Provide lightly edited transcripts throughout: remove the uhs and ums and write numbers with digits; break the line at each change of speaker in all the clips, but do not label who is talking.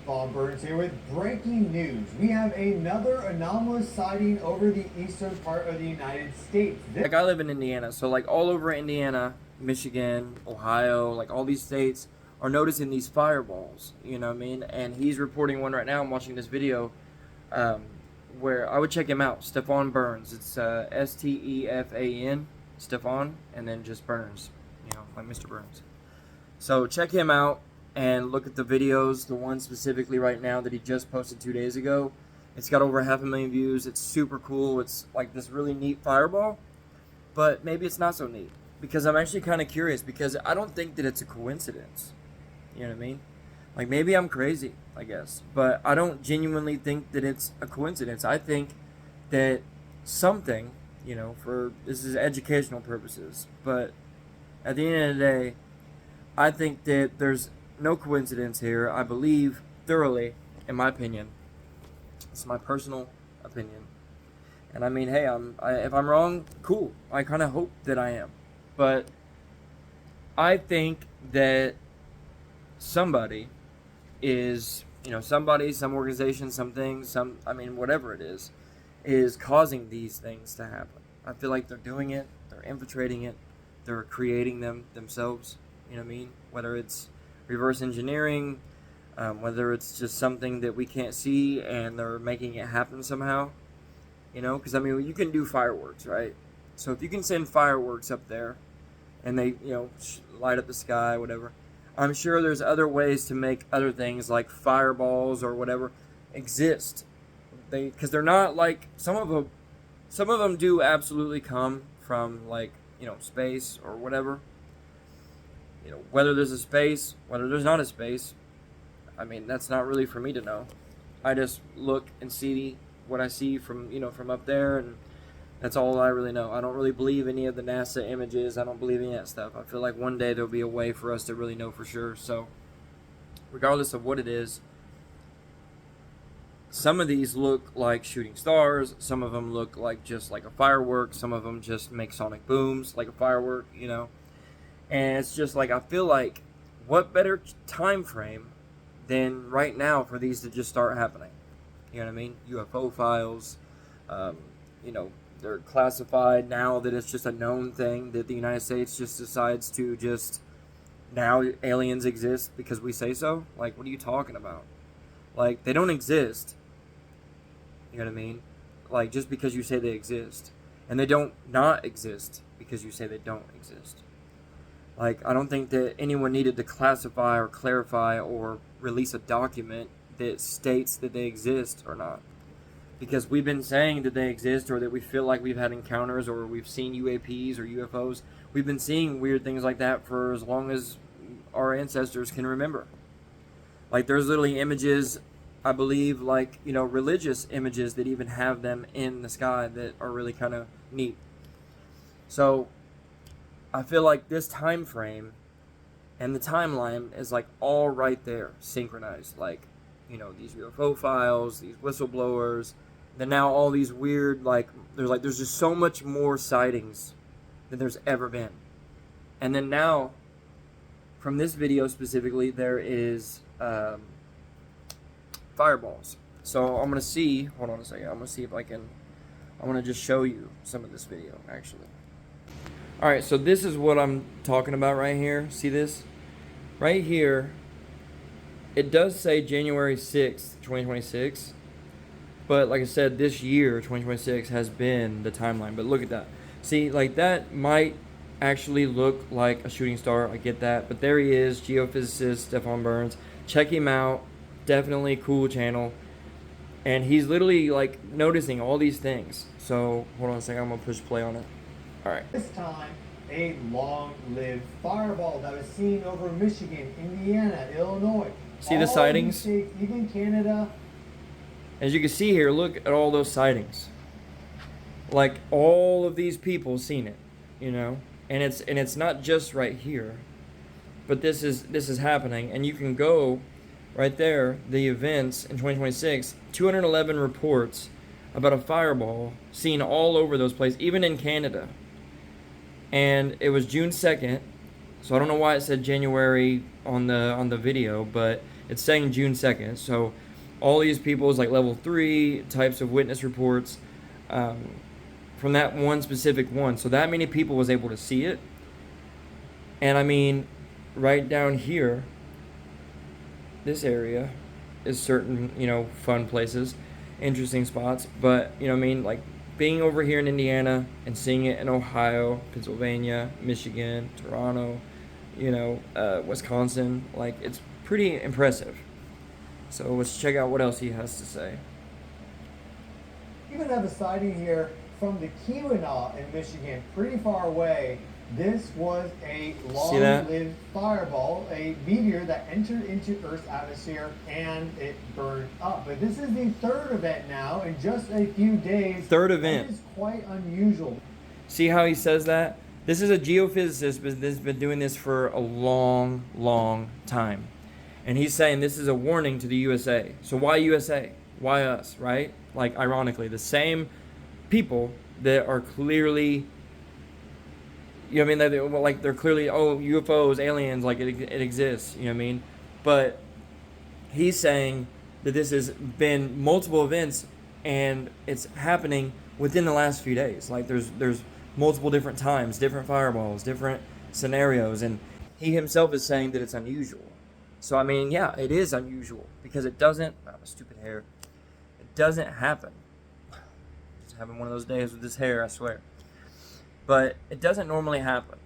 Bob Burns here with breaking news. We have another anomalous sighting over the eastern part of the United States.
Like, I live in Indiana, so like all over Indiana, Michigan, Ohio, like all these states are noticing these fireballs, you know what I mean? And he's reporting one right now. I'm watching this video where I would check him out, Stefan Burns. It's Stefan, Stefan, and then just Burns, you know, like Mr. Burns. So check him out and look at the videos, the one specifically right now that he just posted 2 days ago. It's got over 500,000 views. It's super cool. It's like this really neat fireball, but maybe it's not so neat, because I'm actually kind of curious, because I don't think that it's a coincidence. You know what I mean? Like, maybe I'm crazy, I guess, but I don't genuinely think that it's a coincidence. I think that something, you know, this is educational purposes, but at the end of the day, I think that there's no coincidence here. I believe thoroughly, in my opinion. It's my personal opinion. And I mean, hey, if I'm wrong, cool. I kind of hope that I am. But I think that somebody is, you know, somebody, some organization, something, whatever it is causing these things to happen. I feel like they're doing it, they're infiltrating it, they're creating them themselves, you know what I mean? Whether it's reverse engineering, whether it's just something that we can't see and they're making it happen somehow, you know? Because, I mean, you can do fireworks, right? So if you can send fireworks up there and they, you know, light up the sky, whatever, I'm sure there's other ways to make other things like fireballs or whatever exist. Because they're not like, some of them do absolutely come from, like, you know, space or whatever. You know, whether there's a space, whether there's not a space, I mean, that's not really for me to know. I just look and see what I see from, you know, from up there, and that's all I really know. I don't really believe any of the NASA images. I don't believe any of that stuff. I feel like one day there'll be a way for us to really know for sure. So, regardless of what it is, some of these look like shooting stars. Some of them look like just like a firework. Some of them just make sonic booms like a firework, you know. And it's just like, I feel like, what better time frame than right now for these to just start happening? You know what I mean? UFO files, you know, they're classified now that it's just a known thing that the United States just decides to just, now aliens exist because we say so? Like, what are you talking about? Like, they don't exist. You know what I mean? Like, just because you say they exist. And they don't not exist because you say they don't exist. Like, I don't think that anyone needed to classify or clarify or release a document that states that they exist or not. Because we've been saying that they exist, or that we feel like we've had encounters, or we've seen UAPs or UFOs. We've been seeing weird things like that for as long as our ancestors can remember. Like, there's literally images, I believe, like, you know, religious images that even have them in the sky that are really kind of neat. So I feel like this time frame and the timeline is like all right there, synchronized. Like, you know, these UFO files, these whistleblowers, then now all these weird, there's just so much more sightings than there's ever been. And then now, from this video specifically, there is fireballs. So I'm gonna see, hold on a second, I'm gonna see if I want to just show you some of this video actually. Alright, so this is what I'm talking about right here. See this? Right here, it does say January 6th, 2026. But like I said, this year, 2026, has been the timeline. But look at that. See, like, that might actually look like a shooting star. I get that. But there he is, geophysicist Stefan Burns. Check him out. Definitely cool channel. And he's literally, like, noticing all these things. So, hold on a second. I'm going to push play on it. Alright.
This time, a long-lived fireball that was seen over Michigan, Indiana, Illinois.
See the sightings?
States, even Canada.
As you can see here, look at all those sightings. Like, all of these people seen it, you know? And it's not just right here, but this is happening. And you can go right there, the events in 2026, 211 reports about a fireball seen all over those places, even in Canada. And it was June 2nd, so I don't know why it said January on the video, but It's saying June 2nd. So all these people is like level 3 types of witness reports from that one specific one. So that many people was able to see it. And I mean, right down here, this area is certain, fun places, interesting spots. But, like being over here in Indiana and seeing it in Ohio, Pennsylvania, Michigan, Toronto, Wisconsin, like it's pretty impressive. So let's check out what else he has to say.
Even have a sighting here from the Keweenaw in Michigan, pretty far away. This was a long-lived fireball, a meteor that entered into Earth's atmosphere and it burned up. But this is the third event now in just a few days.
Third event.
That is quite unusual.
See how he says that? This is a geophysicist, but has been doing this for a long, long time. And he's saying this is a warning to the USA. So why USA? Why us, right? Like, ironically, the same people that are clearly, they're clearly, UFOs, aliens, like it exists, you know what I mean? But he's saying that this has been multiple events and it's happening within the last few days. Like there's multiple different times, different fireballs, different scenarios, and he himself is saying that it's unusual. So I mean, yeah, it is unusual because it doesn't, my stupid hair, it doesn't happen. Just having one of those days with this hair, I swear. But it doesn't normally happen.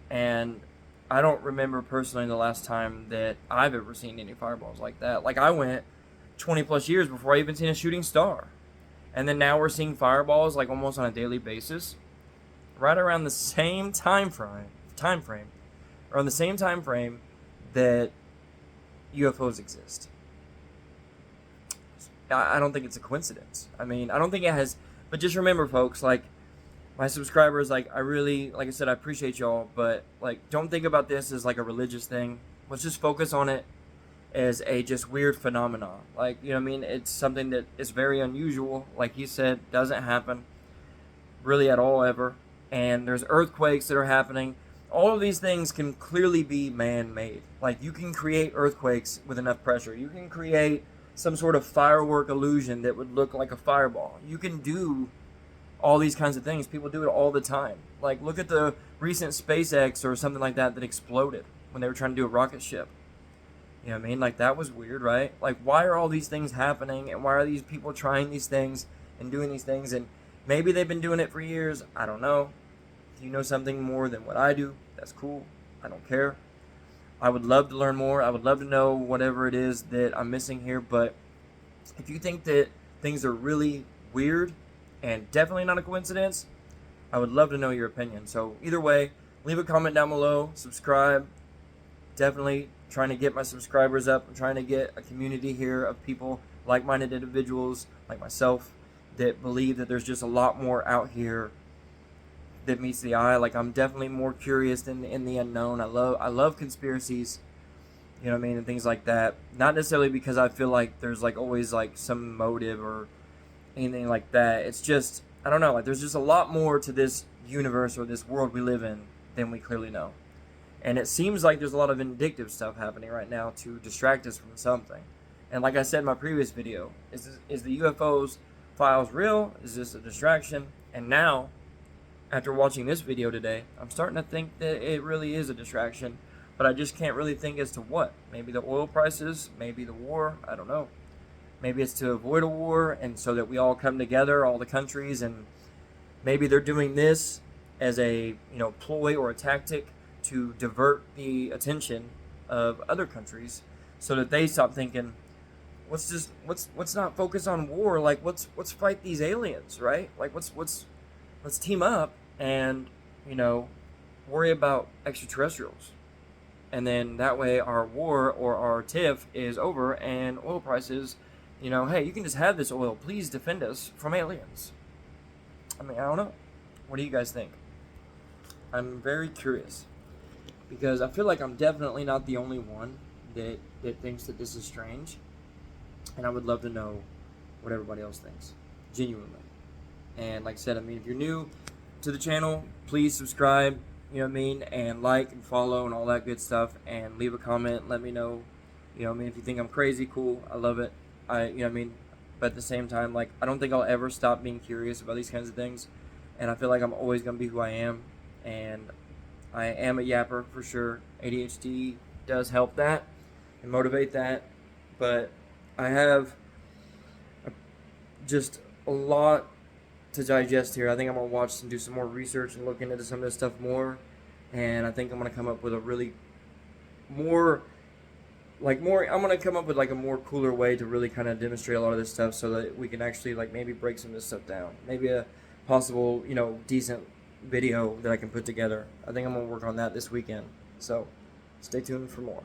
And I don't remember personally the last time that I've ever seen any fireballs like that. Like I went 20 plus years before I even seen a shooting star. And then now we're seeing fireballs like almost on a daily basis. Right around the same time frame, or on the same time frame that UFOs exist. I don't think it's a coincidence. I mean, I don't think it has, but just remember, folks, like, my subscribers, like, I really, like I said, I appreciate y'all, but, like, don't think about this as, like, a religious thing. Let's just focus on it as a just weird phenomenon. Like, you know what I mean? It's something that is very unusual. Like he said, doesn't happen really at all ever. And there's earthquakes that are happening. All of these things can clearly be man-made. Like, you can create earthquakes with enough pressure. You can create some sort of firework illusion that would look like a fireball. You can do all these kinds of things. People do it all the time. Like, look at the recent SpaceX or something like that exploded when they were trying to do a rocket ship. You know what I mean? Like, that was weird, right? Like, why are all these things happening? And why are these people trying these things and doing these things? And maybe they've been doing it for years. I don't know. If you know something more than what I do, that's cool. I don't care. I would love to learn more. I would love to know whatever it is that I'm missing here. But if you think that things are really weird and definitely not a coincidence, I would love to know your opinion. So either way, leave a comment down below, subscribe. Definitely trying to get my subscribers up. I'm trying to get a community here of people, like-minded individuals like myself, that believe that there's just a lot more out here that meets the eye. Like, I'm definitely more curious in the unknown. I love conspiracies, you know what I mean, and things like that. Not necessarily because I feel like there's like always like some motive or anything like that. It's just, I don't know, like there's just a lot more to this universe or this world we live in than we clearly know. And it seems like there's a lot of vindictive stuff happening right now to distract us from something. And like I said in my previous video, is the UFOs files real? Is this a distraction? And now, after watching this video today, I'm starting to think that it really is a distraction, but I just can't really think as to what. Maybe the oil prices, maybe the war, I don't know. Maybe it's to avoid a war and so that we all come together, all the countries, and maybe they're doing this as a, ploy or a tactic to divert the attention of other countries so that they stop thinking, let's not focus on war, like let's fight these aliens, right? Like let's team up and, worry about extraterrestrials. And then that way our war or our tiff is over and oil prices, hey, you can just have this oil. Please defend us from aliens. I mean, I don't know. What do you guys think? I'm very curious because I feel like I'm definitely not the only one that thinks that this is strange. And I would love to know what everybody else thinks, genuinely. And like I said, I mean, if you're new to the channel, please subscribe, and like and follow and all that good stuff, and leave a comment. Let me know You know what I mean? If you think I'm crazy, cool. I love it. You know what I mean? But at the same time, like, I don't think I'll ever stop being curious about these kinds of things. And I feel like I'm always going to be who I am. And I am a yapper for sure. ADHD does help that and motivate that. But I have just a lot to digest here. I think I'm going to watch and do some more research and look into some of this stuff more. And I think I'm going to come up with a really I'm going to come up with like a more cooler way to really kind of demonstrate a lot of this stuff so that we can actually like maybe break some of this stuff down. Maybe a possible, decent video that I can put together. I think I'm going to work on that this weekend. So stay tuned for more.